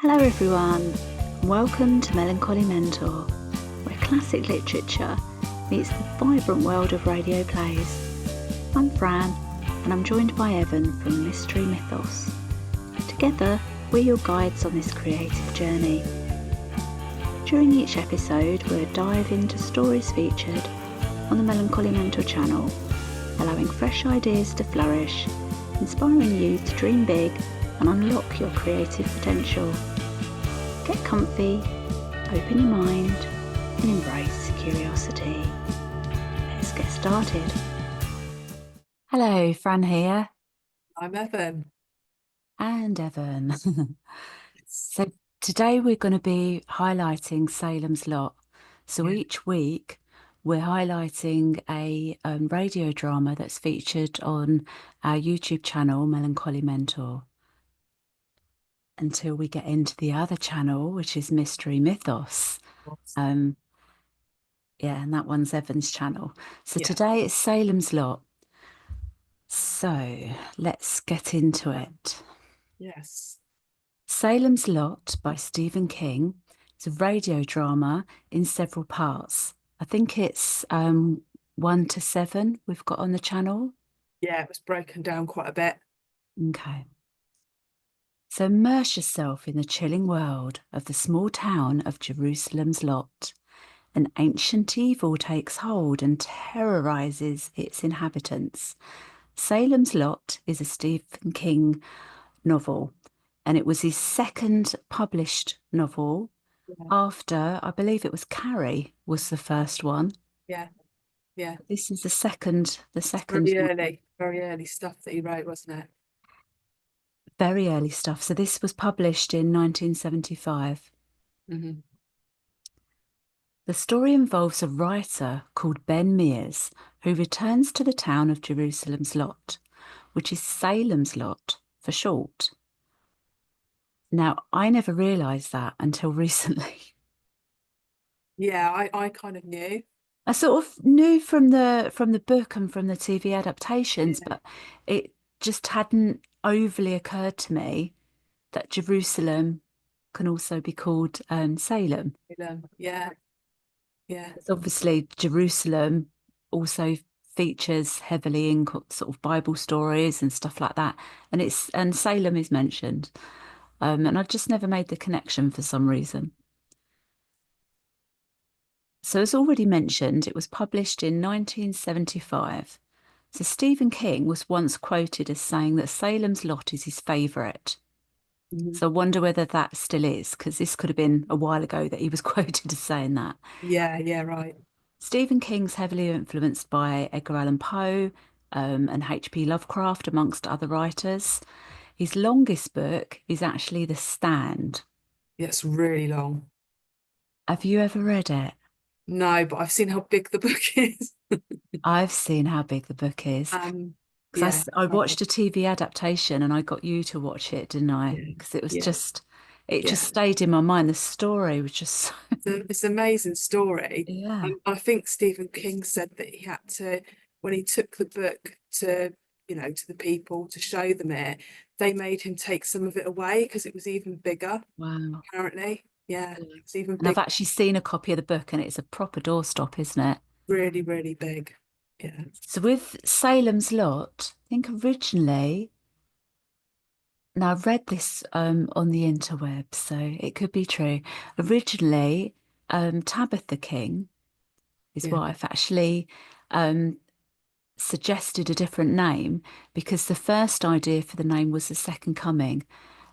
Hello everyone, welcome to Melancholy Mentor, where classic literature meets the vibrant world of radio plays. I'm Fran, and I'm joined by Evan from Mystery Mythos. Together, we're your guides on this creative journey. During each episode, we'll dive into stories featured on the Melancholy Mentor channel, allowing fresh ideas to flourish, inspiring you to dream big and unlock your creative potential. Get comfy, open your mind, and embrace curiosity. Let's get started. Hello, Fran here. I'm Evan. And Evan. So today we're going to be highlighting Salem's Lot. So each week we're highlighting a radio drama that's featured on our YouTube channel, Melancholy Mentor, until we get into the other channel, which is Mystery Mythos. Yeah, and that one's Evan's channel. So today it's Salem's Lot. So let's get into it. Yes. Salem's Lot by Stephen King is a radio drama in several parts. I think it's 1 to 7 we've got on the channel. Yeah, it was broken down quite a bit. Okay. So immerse yourself in the chilling world of the small town of Jerusalem's Lot. An ancient evil takes hold and terrorizes its inhabitants. Salem's Lot is a Stephen King novel, and it was his second published novel after, I believe it was Carrie was the first one. Yeah, yeah. This is the second novel. Very early stuff that he wrote, wasn't it? Very early stuff. So this was published in 1975. Mm-hmm. The story involves a writer called Ben Mears who returns to the town of Jerusalem's Lot, which is Salem's Lot for short. Now, I never realised that until recently. Yeah, I kind of knew. I sort of knew from the book and from the TV adaptations, Yeah. but it just hadn't overly occurred to me that Jerusalem can also be called Salem. Yeah, yeah, Because obviously Jerusalem also features heavily in sort of Bible stories and stuff like that, and Salem is mentioned, and I just never made the connection for some reason. So, as already mentioned, it was published in 1975. So, Stephen King was once quoted as saying that Salem's Lot is his favourite. mm-hmm. So, I wonder whether that still is, because this could have been a while ago that he was quoted as saying that. Yeah, right. Stephen King's heavily influenced by Edgar Allan Poe and H.P. Lovecraft, amongst other writers. His longest book is actually The Stand. Yeah, it's really long. Have you ever read it? No, but I've seen how big the book is. I've seen how big the book is. Yeah, Because I watched a TV adaptation and I got you to watch it, didn't I? yeah, Because it was yeah, just, it just yeah. stayed in my mind. The story was just, It's an amazing story. yeah. I think Stephen King said that he had to, when he took the book to, to the people to show them it, they made him take some of it away because it was even bigger, Wow. apparently. Yeah, Yeah. it's even And I've big, actually seen a copy of the book and it's a proper doorstop, isn't it? really, really big. Yeah. So with Salem's Lot, I think originally, now I've read this on the interweb, so it could be true. Originally, Tabitha King, his Yeah. wife, actually um, suggested a different name because the first idea for the name was the Second Coming,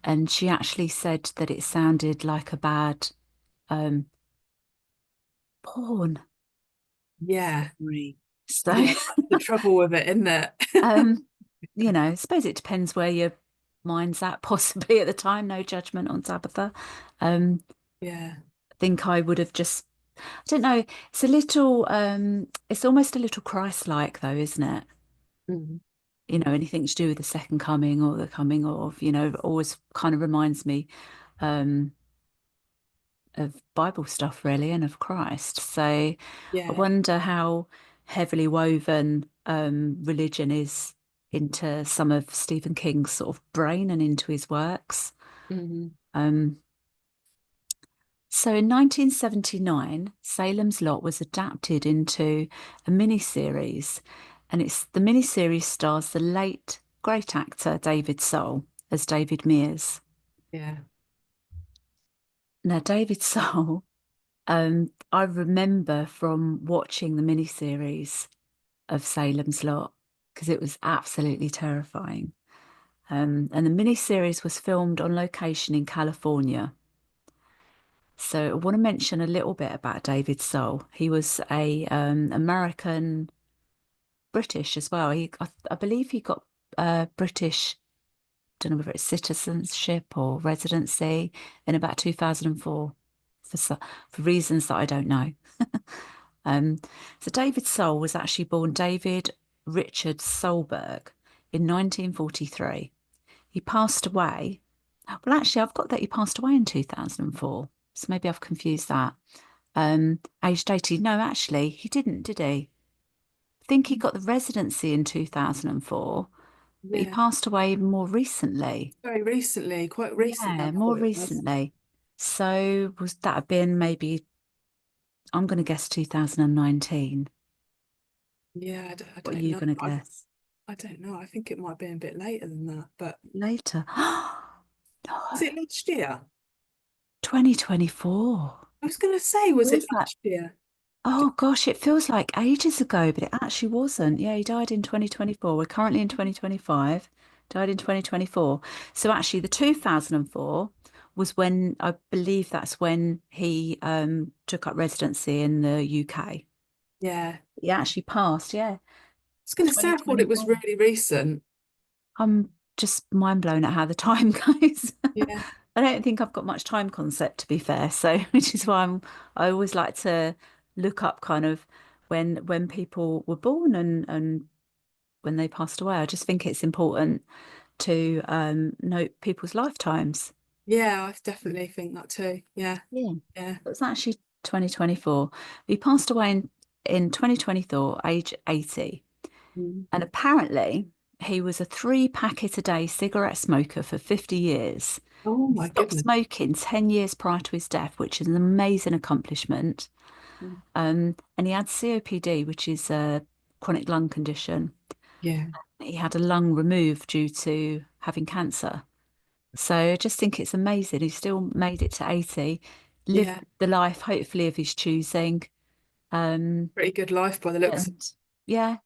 and she actually said that it sounded like a bad um, porn Yeah. story. So, Yeah. That's the trouble with it, isn't it? um, I suppose it depends where your mind's at, possibly at the time. No judgment on Tabitha. Um, Yeah. I think I would have just, I don't know. It's a little, it's almost a little Christ-like, though, isn't it? Mhm. Anything to do with the second coming or the coming of, always kind of reminds me um, of Bible stuff, really, and of Christ. So I Yeah. wonder how heavily woven religion is into some of Stephen King's sort of brain and into his works. Mhm. So in 1979, Salem's Lot was adapted into a miniseries, and it's the miniseries stars the late great actor David Soul as David Mears. Yeah. Now, David Soul, I remember from watching the miniseries of Salem's Lot because it was absolutely terrifying. And the miniseries was filmed on location in California. So I want to mention a little bit about David Soul. He was a American British as well. I believe he got British, don't know whether it's citizenship or residency in about 2004 for reasons that I don't know. Um, so David Soul was actually born David Richard Solberg in 1943. He passed away. Well, actually, I've got that he passed away in 2004. So maybe I've confused that. Aged 80. No, actually, he didn't, did he? I think he got the residency in 2004, but he Yeah. passed away more recently. Very recently, quite recently, I Yeah, more thought it was. recently. So was that have been maybe, I'm going to guess 2019. Yeah, I What are don't you know. going to guess? I don't know. I think it might have been a bit later than that, but Later. No, was it last year? 2024. I was going to say, was it Feels like last year? Oh gosh, it feels like ages ago, but it actually wasn't. Yeah, he died in 2024. We're currently in 2025. Died in 2024. So actually the 2004 was when I believe that's when he took up residency in the UK. Yeah. I He actually passed, yeah, was going to say, I thought it was 2024. really recent. I'm just mind blown at how the time goes. Yeah. I don't think I've got much time concept to be fair, so which is why I always like to look up kind of when people were born and when they passed away. I just think it's important to note people's lifetimes. Yeah, I definitely think that too. Yeah. Yeah. Yeah. It was actually 2024. He passed away in 2024, age 80. Mm. And apparently, he was a three packet a day cigarette smoker for 50 years. Oh He my stopped goodness. smoking 10 years prior to his death, which is an amazing accomplishment. Mm. And he had COPD, which is a chronic lung condition. Yeah. He had a lung removed due to having cancer. So I just think it's amazing. He still made it to 80, lived Yeah. the life, hopefully, of his choosing. Um, Pretty good life by the looks of and yeah,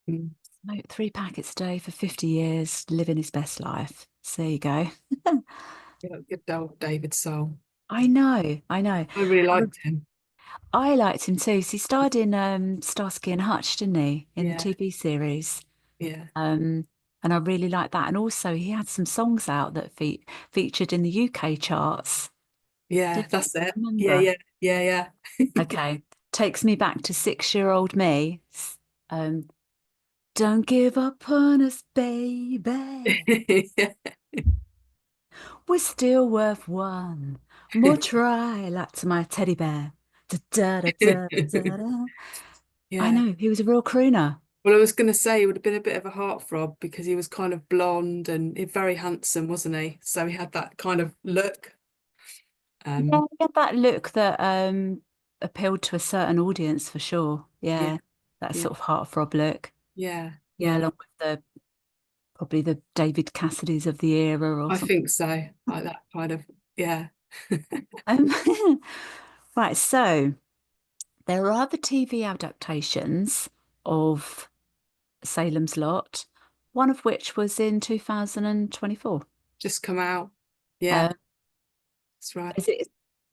it. Mm. smoked three packets a day for 50 years, living his best life. So there you go. Yeah, good old David Soul. I know, I know. I really liked him. I liked him too. So he starred in Starsky and Hutch, didn't he, in the Yeah. TV series? Yeah. Um, and I really liked that. And also, he had some songs out that featured in the UK charts. Yeah, Did that's you it. Yeah, remember? yeah, yeah, yeah. Okay, takes me back to 6-year-old me. Um, don't give up on us, baby. Yeah. We're still worth one more try. Like to my teddy bear. Da, da, da, da, da, da. I Yeah. know he was a real crooner. Well, I was going to say he would have been a bit of a heartthrob because he was kind of blonde and very handsome, wasn't he? So he had that kind of look. Yeah, Um, he had that look that appealed to a certain audience for sure. yeah, Yeah, that yeah, sort of heartthrob look. yeah, Yeah, yeah. along with the probably the David Cassidys of the era or I something. think so. Like that kind of, yeah. Um, right, so there are other TV adaptations of Salem's Lot, one of which was in 2024. Just come out. Yeah, Uh, that's right. is it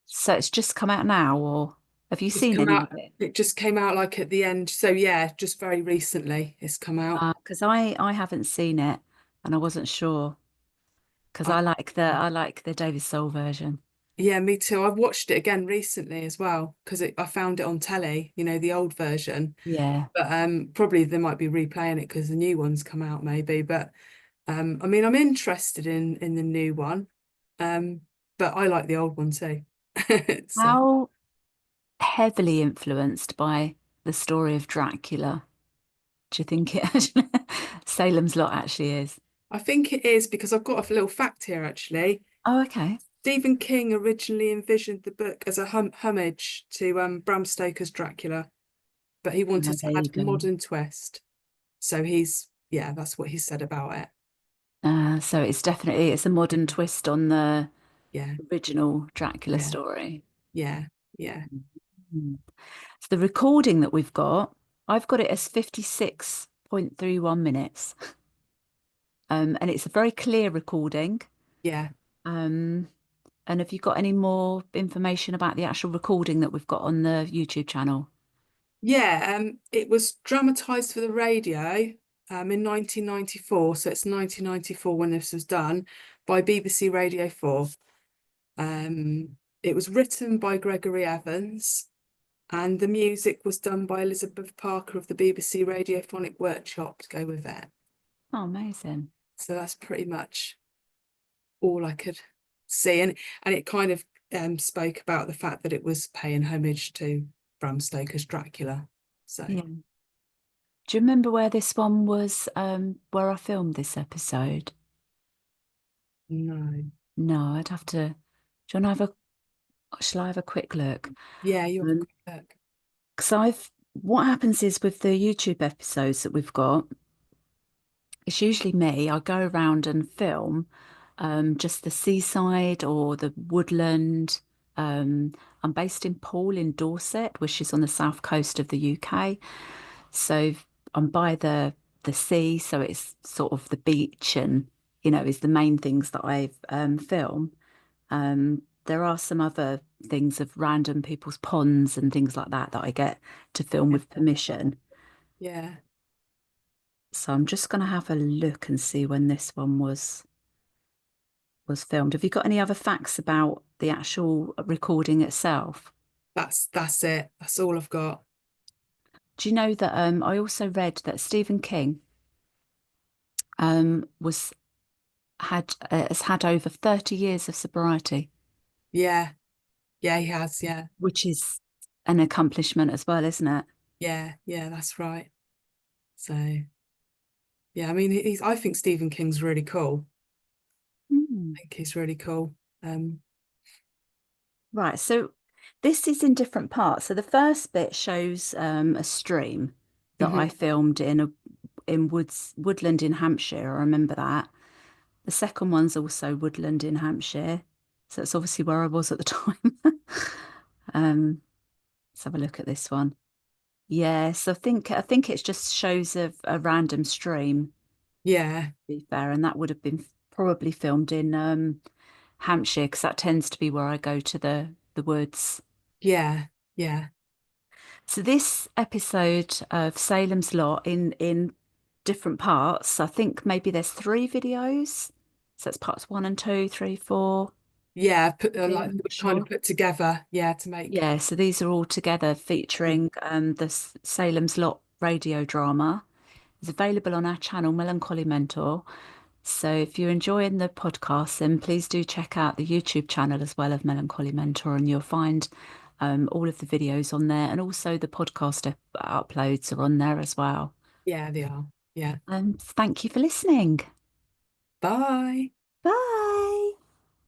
so it's just come out now, or have you Just seen come any out. of it? It just came out like at the end. So yeah, just very recently it's come out. Because I haven't seen it and I wasn't sure because I, I like the David Soul version. yeah, me too. I've watched it again recently as well because I found it on telly, the old version. Yeah. But probably they might be replaying it because the new one's come out maybe. But I mean, I'm interested in the new one. Um, but I like the old one too. So How heavily influenced by the story of Dracula do you think it actually Salem's Lot actually is? I think it is because I've got a little fact here actually. Oh, okay. Stephen King originally envisioned the book as a homage to Bram Stoker's Dracula, but he wanted to There add you a go. modern twist. So yeah, that's what he said about it. So it's a modern twist on the Yeah, original Dracula yeah, story. yeah, yeah, Mm. So the recording that I've got it as 56.31 minutes. And it's a very clear recording. yeah. Um, and have you got any more information about the actual recording that we've got on the YouTube channel? Yeah, it was dramatized for the radio in 1994. So it's 1994 when this was done by BBC Radio 4. It was written by Gregory Evans, and the music was done by Elizabeth Parker of the BBC Radiophonic Workshop to go with it. Oh, amazing. So that's pretty much all I could see. And it kind of spoke about the fact that it was paying homage to Bram Stoker's Dracula. So Yeah. Do you remember where this one was, where I filmed this episode? no. No, I'd have to. Do you want to have shall I have a quick look? Yeah, you have a Um, quick look. because what happens is with the YouTube episodes that we've got, it's usually me. I go around and film just the seaside or the woodland. I'm based in Poole in Dorset, which is on the south coast of the UK. So I'm by the sea, so it's sort of the beach and is the main things that I film. There are some other things of random people's ponds and things like that that I get to film Yeah, with permission. yeah. So I'm just going to have a look and see when this one was filmed. Have you got any other facts about the actual recording itself? That's it. That's all I've got. Do you know that I also read that Stephen King was had has had over 30 years of sobriety, Yeah, yeah, he has. Yeah, which is an accomplishment as well, isn't it? yeah, yeah. That's right. So yeah, I mean, I think Stephen King's really cool. Hmm. I think he's really cool. Um, Right, so this is in different parts. So the first bit shows a stream that I mhm. filmed in woodland in Hampshire. I remember that. The second one's also woodland in Hampshire. So it's obviously where I was at the time. Let's have a look at this one. Yes, I think it just shows a random stream, Yeah, to be fair, and that would have been probably filmed in Hampshire because that tends to be where I go to the woods. yeah, yeah, So this episode of Salem's Lot in different parts, I think maybe there's three videos. So it's parts one and two, three, four. yeah. Yeah, Like I'm they not were kind of sure. put together. Yeah, to make. Yeah, so these are all together featuring the Salem's Lot radio drama. It's available on our channel, Melancholy Mentor. So if you're enjoying the podcast, then please do check out the YouTube channel as well of Melancholy Mentor, and you'll find all of the videos on there, and also the podcast uploads are on there as well. Yeah, they are. Yeah. Thank you for listening. Bye. Bye.